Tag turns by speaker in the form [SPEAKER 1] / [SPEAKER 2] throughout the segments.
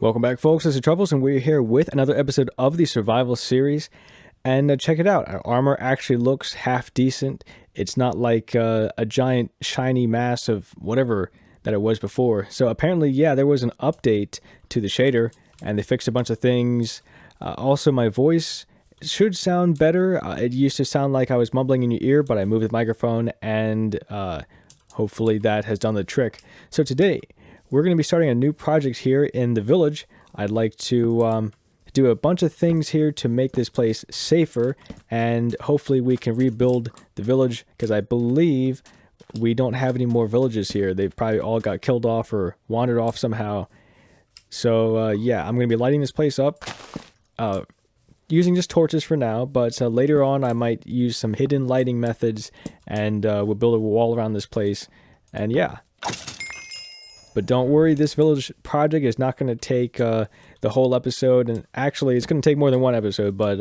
[SPEAKER 1] Welcome back, folks. This is Trufflez, and we're here with another episode of the survival series. And check it out. Our armor actually looks half decent. It's not like a giant shiny mass of whatever that it was before. So apparently, yeah, there was an update to the shader, and they fixed a bunch of things. Also, my voice should sound better. It used to sound like I was mumbling in your ear, but I moved the microphone, and hopefully that has done the trick. So today, we're going to be starting a new project here in the village. I'd like to do a bunch of things here to make this place safer, and hopefully we can rebuild the village, because I believe we don't have any more villages here. They probably all got killed off or wandered off somehow. So yeah, I'm going to be lighting this place up using just torches for now, but later on I might use some hidden lighting methods, and we'll build a wall around this place, and yeah. But don't worry, this village project is not going to take the whole episode, and actually it's going to take more than one episode, but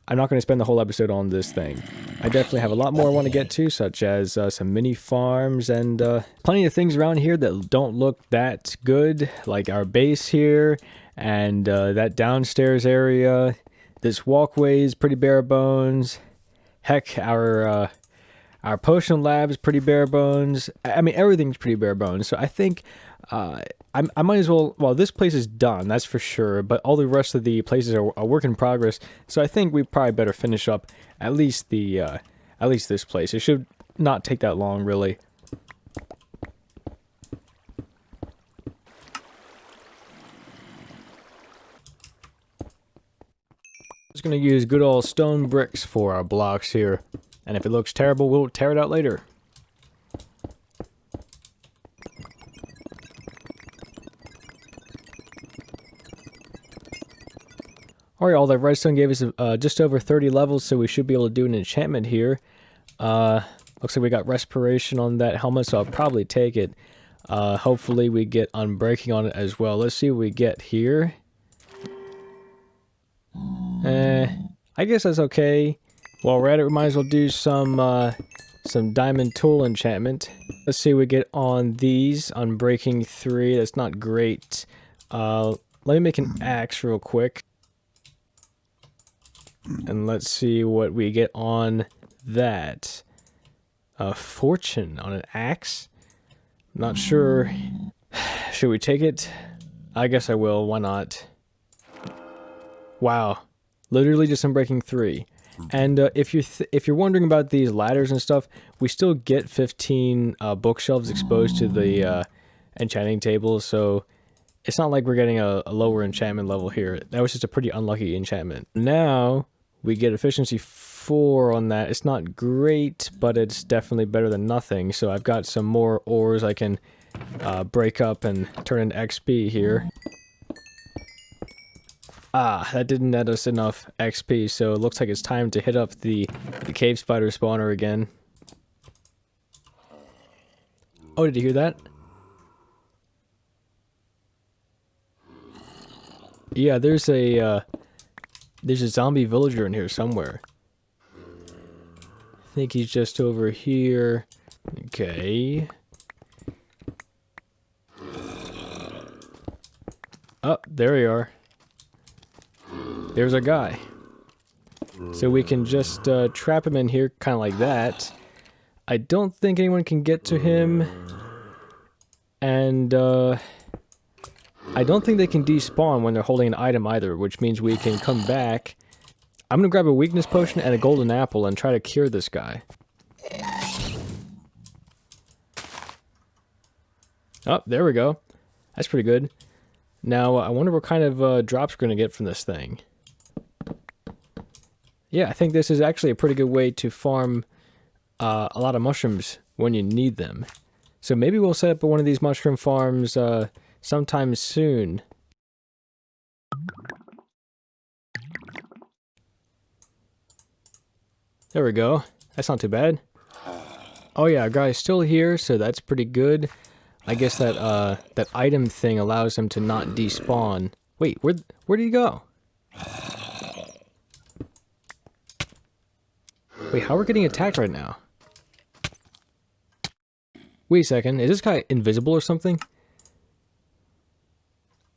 [SPEAKER 1] I'm not going to spend the whole episode on this thing. I definitely have a lot more I want to get to, such as some mini farms and plenty of things around here that don't look that good, like our base here and that downstairs area. This walkway is pretty bare bones. Heck, our potion lab is pretty bare bones. I mean, everything's pretty bare bones. So I think I might as well. Well, this place is done, that's for sure. But all the rest of the places are a work in progress. So I think we probably better finish up at least this place. It should not take that long, really. Just gonna use good old stone bricks for our blocks here. And if it looks terrible, we'll tear it out later. Alright, all that redstone gave us just over 30 levels, so we should be able to do an enchantment here. Looks like we got respiration on that helmet, so I'll probably take it. Hopefully we get unbreaking on it as well. Let's see what we get here. I guess that's okay. While we're at it, we might as well do some diamond tool enchantment. Let's see what we get on these. Unbreaking 3, that's not great. Let me make an axe real quick. And let's see what we get on that. Fortune on an axe? Not sure. Should we take it? I guess I will, why not? Wow. Literally just Unbreaking 3. And if you're wondering about these ladders and stuff, we still get 15 bookshelves exposed to the enchanting table, so it's not like we're getting a lower enchantment level here. That was just a pretty unlucky enchantment. Now we get efficiency 4 on that. It's not great, but it's definitely better than nothing. So I've got some more ores I can break up and turn into XP here. Ah, that didn't net us enough XP, so it looks like it's time to hit up the cave spider spawner again. Oh, did you hear that? Yeah, there's a zombie villager in here somewhere. I think he's just over here. Okay. Oh, there we are. There's our guy. So we can just trap him in here, kind of like that. I don't think anyone can get to him. And I don't think they can despawn when they're holding an item either, which means we can come back. I'm going to grab a weakness potion and a golden apple and try to cure this guy. Oh, there we go. That's pretty good. Now, I wonder what kind of drops we're going to get from this thing. Yeah, I think this is actually a pretty good way to farm a lot of mushrooms when you need them. So maybe we'll set up one of these mushroom farms sometime soon. There we go. That's not too bad. Oh yeah, our guy's still here, so that's pretty good. I guess that that item thing allows him to not despawn. Wait, where did he go? Wait, how are we getting attacked right now? Wait a second, is this guy invisible or something?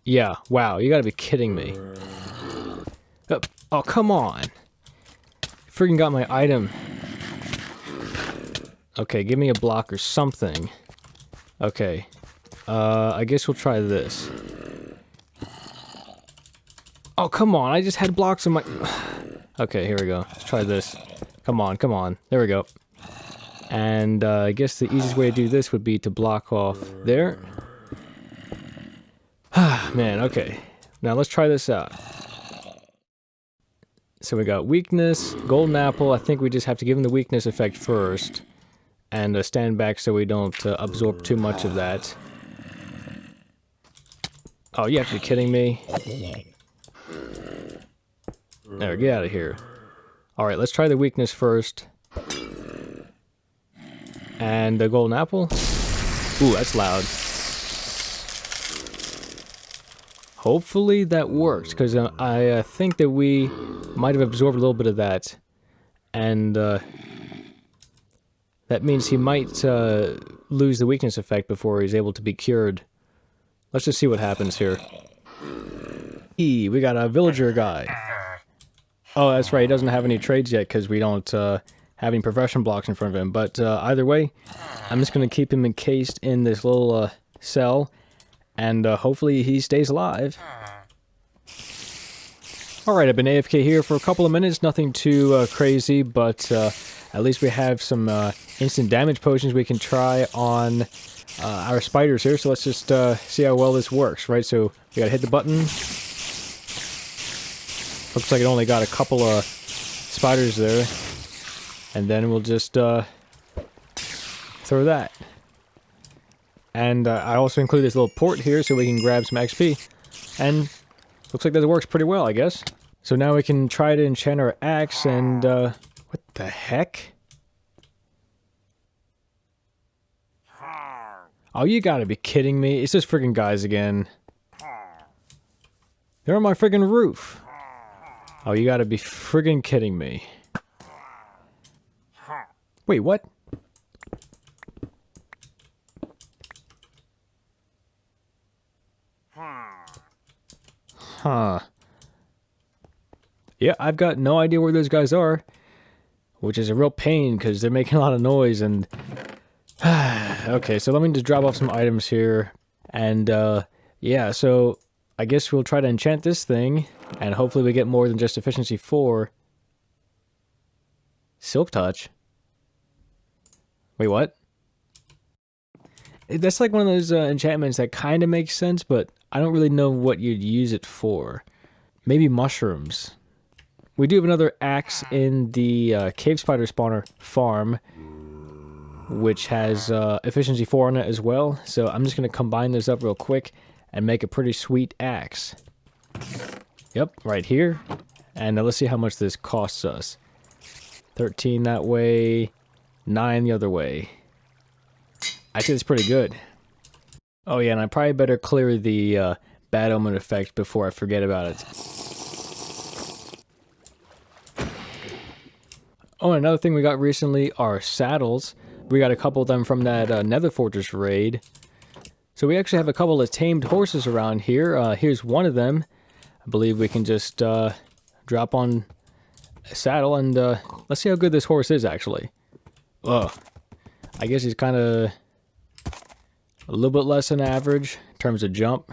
[SPEAKER 1] Yeah, wow, you gotta be kidding me. Oh, come on. Freaking got my item. Okay, give me a block or something. Okay. I guess we'll try this. Oh, come on, I just had blocks in my... Okay, here we go. Let's try this. Come on, come on. There we go. And I guess the easiest way to do this would be to block off there. Man, okay. Now let's try this out. So we got weakness, golden apple. I think we just have to give him the weakness effect first. And stand back so we don't absorb too much of that. Oh, you have to be kidding me. There, get out of here. Alright, let's try the weakness first. And the golden apple. Ooh, that's loud. Hopefully that works, because I think that we might have absorbed a little bit of that. And that means he might lose the weakness effect before he's able to be cured. Let's just see what happens here. We got a villager guy. Oh, that's right, he doesn't have any trades yet because we don't have any profession blocks in front of him. But either way, I'm just going to keep him encased in this little cell. And hopefully he stays alive. Alright, I've been AFK here for a couple of minutes. Nothing too crazy, but at least we have some instant damage potions we can try on our spiders here. So let's just see how well this works, right? So we gotta hit the button. Looks like it only got a couple of spiders there. And then we'll just throw that. And I also include this little port here so we can grab some XP. And looks like that works pretty well, I guess. So now we can try to enchant our axe and... what the heck? Oh, you gotta be kidding me. It's just friggin' guys again. They're on my friggin' roof. Oh, you gotta be friggin' kidding me. Wait, what? Huh. Yeah, I've got no idea where those guys are. Which is a real pain, because they're making a lot of noise, and... Okay, so let me just drop off some items here. And, yeah, so... I guess we'll try to enchant this thing, and hopefully we get more than just efficiency 4. Silk Touch? Wait, what? That's like one of those enchantments that kind of makes sense, but I don't really know what you'd use it for. Maybe mushrooms. We do have another axe in the cave spider spawner farm, which has efficiency 4 on it as well. So I'm just going to combine those up real quick and make a pretty sweet axe. Yep, right here. And now let's see how much this costs us. 13 that way, 9 the other way. I think it's pretty good. Oh yeah, and I probably better clear the bad omen effect before I forget about it. Oh, and another thing we got recently are saddles. We got a couple of them from that Nether Fortress raid. So we actually have a couple of tamed horses around here. Here's one of them. I believe we can just drop on a saddle and let's see how good this horse is actually. Ugh. I guess he's kind of a little bit less than average in terms of jump.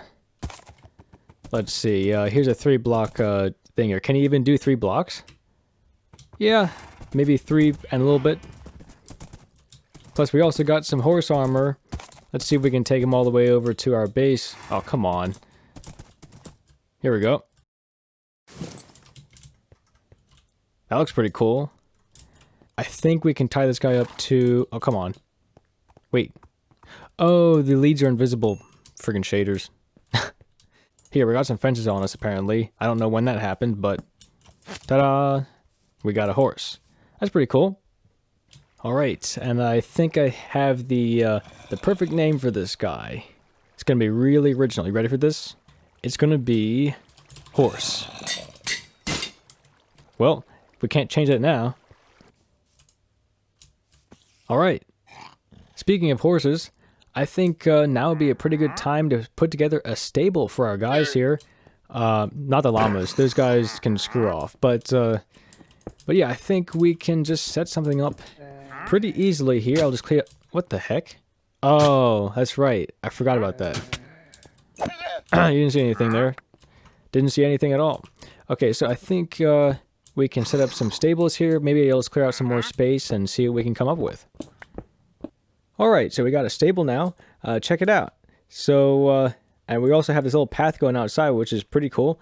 [SPEAKER 1] Let's see. Here's a 3-block thing here. Can he even do 3 blocks? Yeah, maybe 3 and a little bit. Plus we also got some horse armor. Let's see if we can take him all the way over to our base. Oh, come on. Here we go. That looks pretty cool. I think we can tie this guy up to... Oh, come on. Wait. Oh, the leads are invisible. Friggin' shaders. Here, we got some fences on us, apparently. I don't know when that happened, but... Ta-da! We got a horse. That's pretty cool. Alright, and I think I have the perfect name for this guy. It's gonna be really original. You ready for this? It's gonna be... Horse. Well, we can't change that now. Alright. Speaking of horses, I think now would be a pretty good time to put together a stable for our guys here. Not the llamas; those guys can screw off. But yeah, I think we can just set something up pretty easily here. I'll just clear. What the heck? Oh, that's right. I forgot about that. You didn't see anything there. Didn't see anything at all. Okay, so I think we can set up some stables here. Maybe let's clear out some more space and see what we can come up with. Alright, so we got a stable now. Check it out. So, and we also have this little path going outside, which is pretty cool.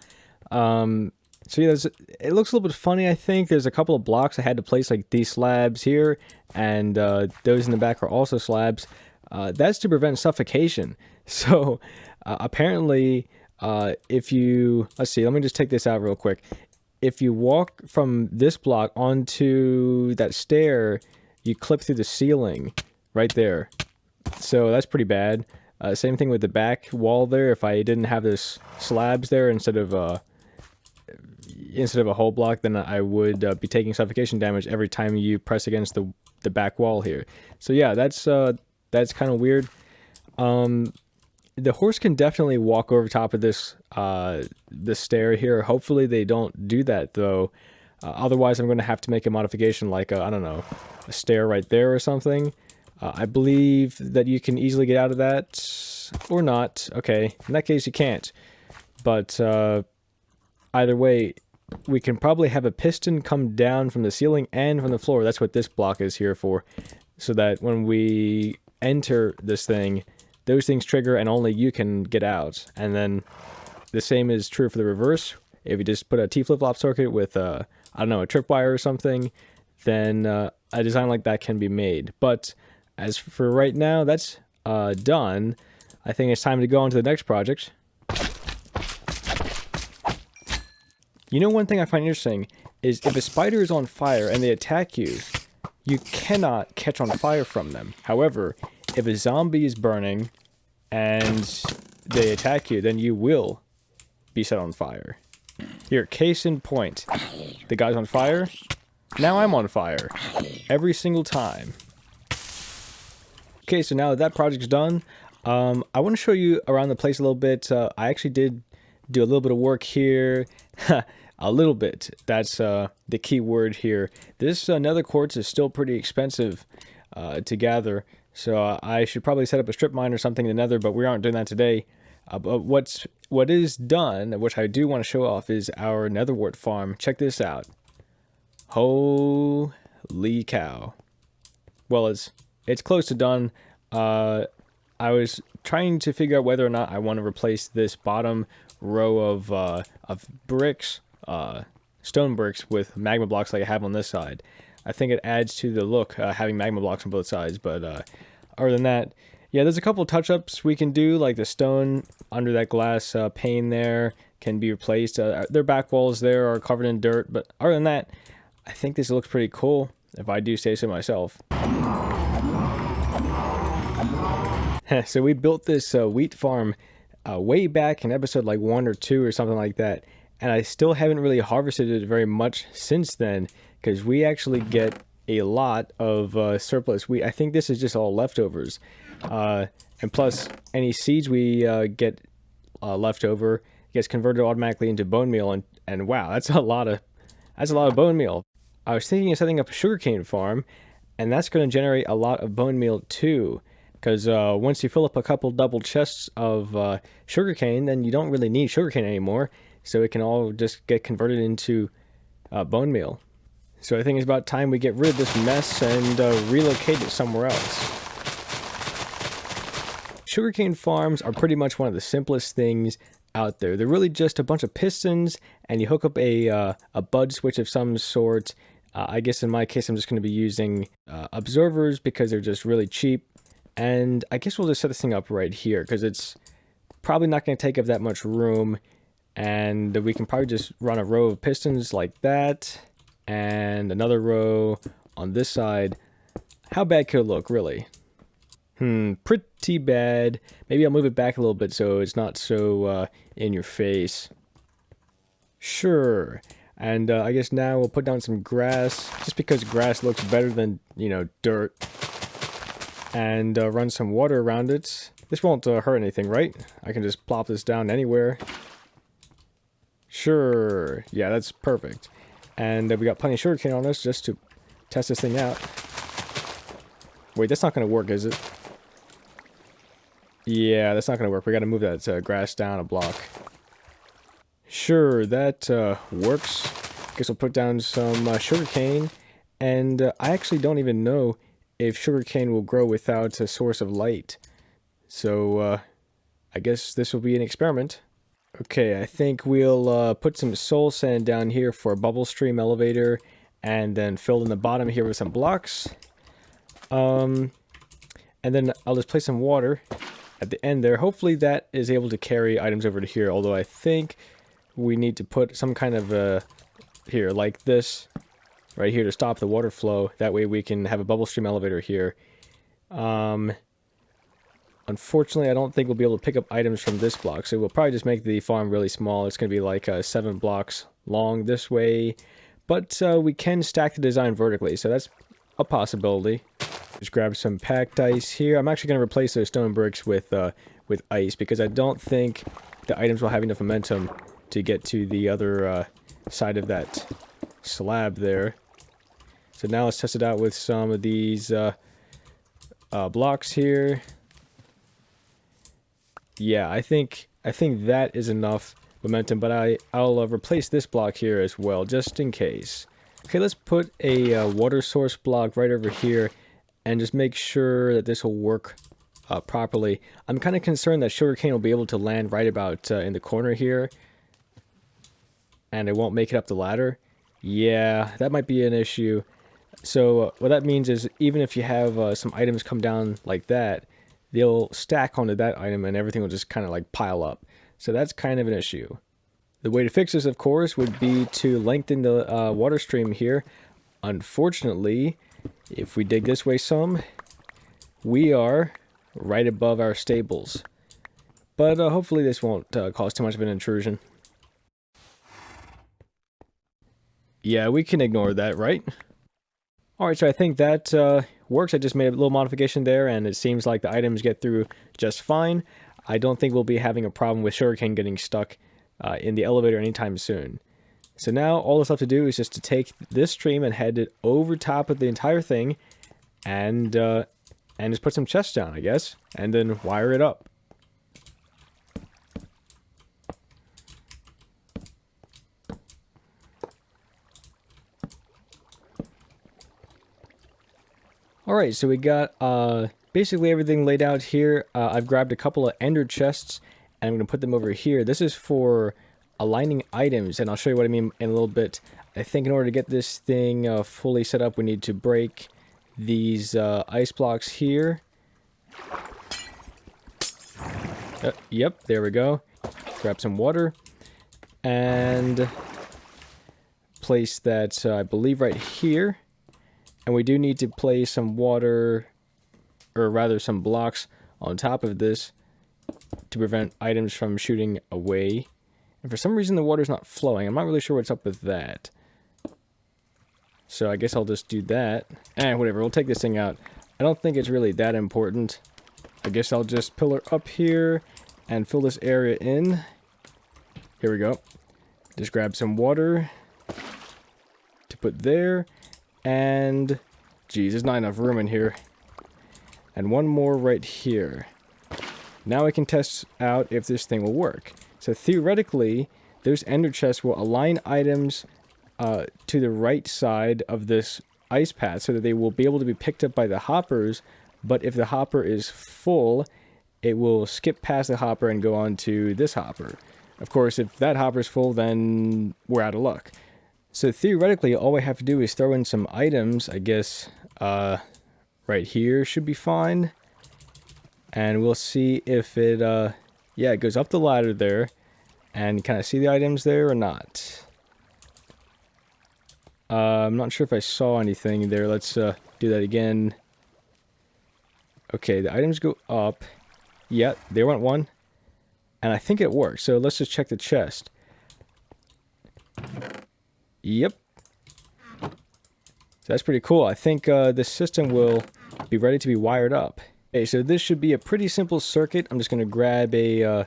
[SPEAKER 1] So yeah, it looks a little bit funny, I think. There's a couple of blocks I had to place, like these slabs here, and those in the back are also slabs. That's to prevent suffocation. So, apparently, if you... Let's see, let me just take this out real quick. If you walk from this block onto that stair, you clip through the ceiling right there. So that's pretty bad. Same thing with the back wall there. If I didn't have this slabs there instead of a whole block, then I would be taking suffocation damage every time you press against the back wall here. So yeah, that's kind of weird. The horse can definitely walk over top of this stair here. Hopefully they don't do that though. Otherwise I'm going to have to make a modification like I don't know, a stair right there or something. I believe that you can easily get out of that or not. Okay, in that case you can't. But either way, we can probably have a piston come down from the ceiling and from the floor. That's what this block is here for. So that when we enter this thing, those things trigger and only you can get out. And then the same is true for the reverse. If you just put a T-flip-flop circuit with, I don't know, a tripwire or something, then a design like that can be made. But as for right now, that's done. I think it's time to go on to the next project. You know, one thing I find interesting is if a spider is on fire and they attack you, you cannot catch on fire from them. However, if a zombie is burning and they attack you, then you will be set on fire. Here, case in point. The guy's on fire. Now I'm on fire. Every single time. Okay, so now that project's done, I want to show you around the place a little bit. I actually did do a little bit of work here. A little bit. That's the key word here. This nether quartz is still pretty expensive to gather, so I should probably set up a strip mine or something in the nether, but we aren't doing that today. But what is done, which I do want to show off, is our Netherwort Farm. Check this out. Holy cow. Well, it's close to done. I was trying to figure out whether or not I want to replace this bottom row of bricks, stone bricks, with magma blocks like I have on this side. I think it adds to the look having magma blocks on both sides, but other than that, yeah, there's a couple touch-ups we can do, like the stone under that glass pane there can be replaced. Their back walls there are covered in dirt, but other than that, I think this looks pretty cool, if I do say so myself. So we built this wheat farm way back in episode like 1 or 2 or something like that, and I still haven't really harvested it very much since then, because we actually get a lot of surplus wheat. I think this is just all leftovers, and plus any seeds we get left over gets converted automatically into bone meal, and wow, that's a lot of bone meal. I was thinking of setting up a sugarcane farm, and that's going to generate a lot of bone meal too. Because once you fill up a couple double chests of sugarcane, then you don't really need sugarcane anymore. So it can all just get converted into bone meal. So I think it's about time we get rid of this mess and relocate it somewhere else. Sugarcane farms are pretty much one of the simplest things out there. They're really just a bunch of pistons, and you hook up a bud switch of some sort. I guess in my case, I'm just going to be using observers because they're just really cheap. And I guess we'll just set this thing up right here because it's probably not going to take up that much room. And we can probably just run a row of pistons like that. And another row on this side. How bad could it look, really? Pretty bad. Maybe I'll move it back a little bit so it's not so in your face. Sure. And I guess now we'll put down some grass. Just because grass looks better than, you know, dirt. and run some water around it. This won't hurt anything, right? I can just plop this down anywhere. Sure. Yeah, that's perfect. And we got plenty of sugarcane on us just to test this thing out. Wait, that's not going to work, is it? Yeah, that's not going to work. We got to move that grass down a block. Sure, that works. Guess we'll put down some sugarcane. And I actually don't even know if sugarcane will grow without a source of light. So, I guess this will be an experiment. Okay, I think we'll put some soul sand down here for a bubble stream elevator, and then fill in the bottom here with some blocks. And then I'll just place some water at the end there. Hopefully that is able to carry items over to here, although I think we need to put some kind of here, like this, right here to stop the water flow. That way we can have a bubble stream elevator here. Unfortunately, I don't think we'll be able to pick up items from this block, so we'll probably just make the farm really small. It's going to be like 7 blocks long this way, but we can stack the design vertically, so that's a possibility. Just grab some packed ice here. I'm actually going to replace those stone bricks with ice, because I don't think the items will have enough momentum to get to the other side of that slab there. So now let's test it out with some of these blocks here. Yeah, I think that is enough momentum, but I'll replace this block here as well, just in case. Okay, let's put a water source block right over here, and just make sure that this will work properly. I'm kind of concerned that sugarcane will be able to land right about in the corner here, and it won't make it up the ladder. Yeah, that might be an issue. So what that means is, even if you have some items come down like that, they'll stack onto that item and everything will just kind of like pile up. So that's kind of an issue. The way to fix this, of course, would be to lengthen the water stream here. Unfortunately, if we dig this way some, we are right above our stables. But hopefully this won't cause too much of an intrusion. Yeah, we can ignore that, right? Alright, so I think that works. I just made a little modification there, and it seems like the items get through just fine. I don't think we'll be having a problem with sugarcane getting stuck in the elevator anytime soon. So now all that's left to do is just to take this stream and head it over top of the entire thing, and just put some chests down, I guess, and then wire it up. Alright, so we got basically everything laid out here. I've grabbed a couple of ender chests, and I'm going to put them over here. This is for aligning items, and I'll show you what I mean in a little bit. I think in order to get this thing fully set up, we need to break these ice blocks here. Yep, there we go. Grab some water, and place that, I believe, right here. And we do need to place some water, or rather some blocks on top of this to prevent items from shooting away. And for some reason the water's not flowing. I'm not really sure what's up with that. So I guess I'll just do that. Whatever, we'll take this thing out. I don't think it's really that important. I guess I'll just pillar up here and fill this area in. Here we go. Just grab some water to put there. And, geez, there's not enough room in here. And one more right here. Now I can test out if this thing will work. So theoretically, those ender chests will align items to the right side of this ice path so that they will be able to be picked up by the hoppers. But if the hopper is full, it will skip past the hopper and go on to this hopper. Of course, if that hopper is full, then we're out of luck. So theoretically, all we have to do is throw in some items, I guess, right here should be fine. And we'll see if it, yeah, it goes up the ladder there. And kind of see the items there or not. I'm not sure if I saw anything there. Let's do that again. Okay, the items go up. Yeah, there went one. And I think it worked. So let's just check the chest. Yep. So that's pretty cool. I think this system will be ready to be wired up. Okay, so this should be a pretty simple circuit. I'm just going to grab a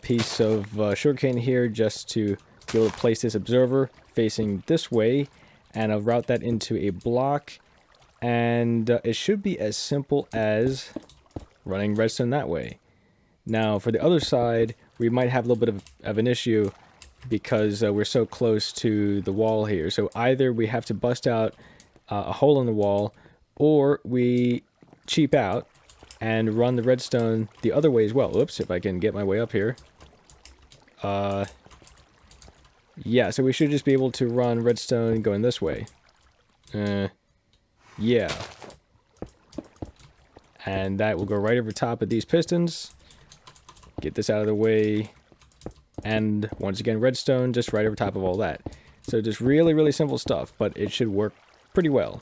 [SPEAKER 1] piece of sugarcane here just to be able to place this observer facing this way, and I'll route that into a block, and it should be as simple as running redstone that way. Now, for the other side, we might have a little bit of an issue because we're so close to the wall here. So either we have to bust out a hole in the wall, or we cheap out and run the redstone the other way as well. Oops, if I can get my way up here. Yeah, so we should just be able to run redstone going this way. Yeah. And that will go right over top of these pistons. Get this out of the way. And once again, redstone just right over top of all that. So just really, really simple stuff, but it should work pretty well.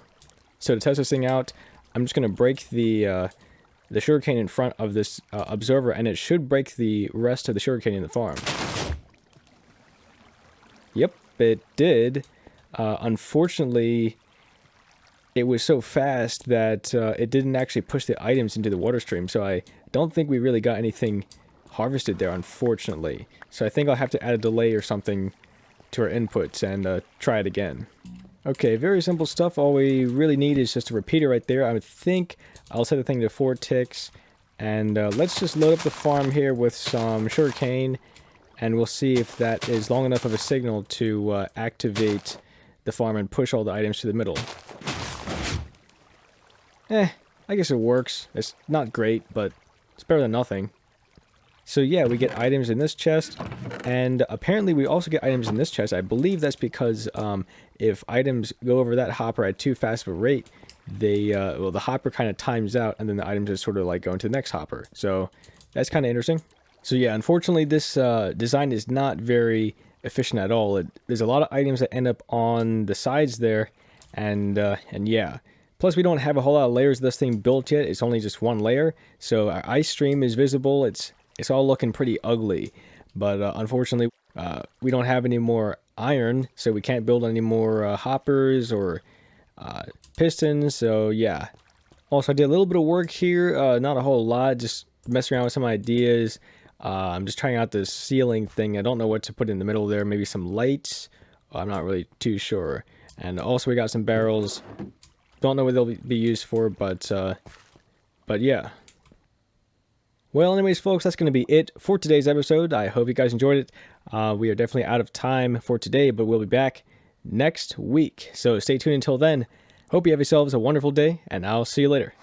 [SPEAKER 1] So to test this thing out, I'm just going to break the sugarcane in front of this observer, and it should break the rest of the sugarcane in the farm. Yep, it did. Unfortunately, it was so fast that it didn't actually push the items into the water stream, so I don't think we really got anything harvested there, unfortunately. So I think I'll have to add a delay or something to our inputs and try it again. Okay, very simple stuff. All we really need is just a repeater right there. I would think I'll set the thing to 4 ticks, and let's just load up the farm here with some sugarcane, and we'll see if that is long enough of a signal to activate the farm and push all the items to the middle. I guess it works. It's not great, but it's better than nothing. So yeah, we get items in this chest, and apparently we also get items in this chest. I believe that's because if items go over that hopper at too fast of a rate, they well, the hopper kind of times out, and then the items just sort of like go into the next hopper. So that's kind of interesting. So yeah, unfortunately this design is not very efficient at all. There's a lot of items that end up on the sides there, and yeah. Plus, we don't have a whole lot of layers of this thing built yet. It's only just one layer, so our ice stream is visible. It's all looking pretty ugly, but unfortunately, we don't have any more iron, so we can't build any more hoppers or pistons, so yeah. Also, I did a little bit of work here, not a whole lot, just messing around with some ideas. I'm just trying out this ceiling thing. I don't know what to put in the middle there, maybe some lights. I'm not really too sure. And also, we got some barrels. Don't know what they'll be used for, but yeah. Well, anyways, folks, that's going to be it for today's episode. I hope you guys enjoyed it. We are definitely out of time for today, but we'll be back next week. So stay tuned until then. Hope you have yourselves a wonderful day, and I'll see you later.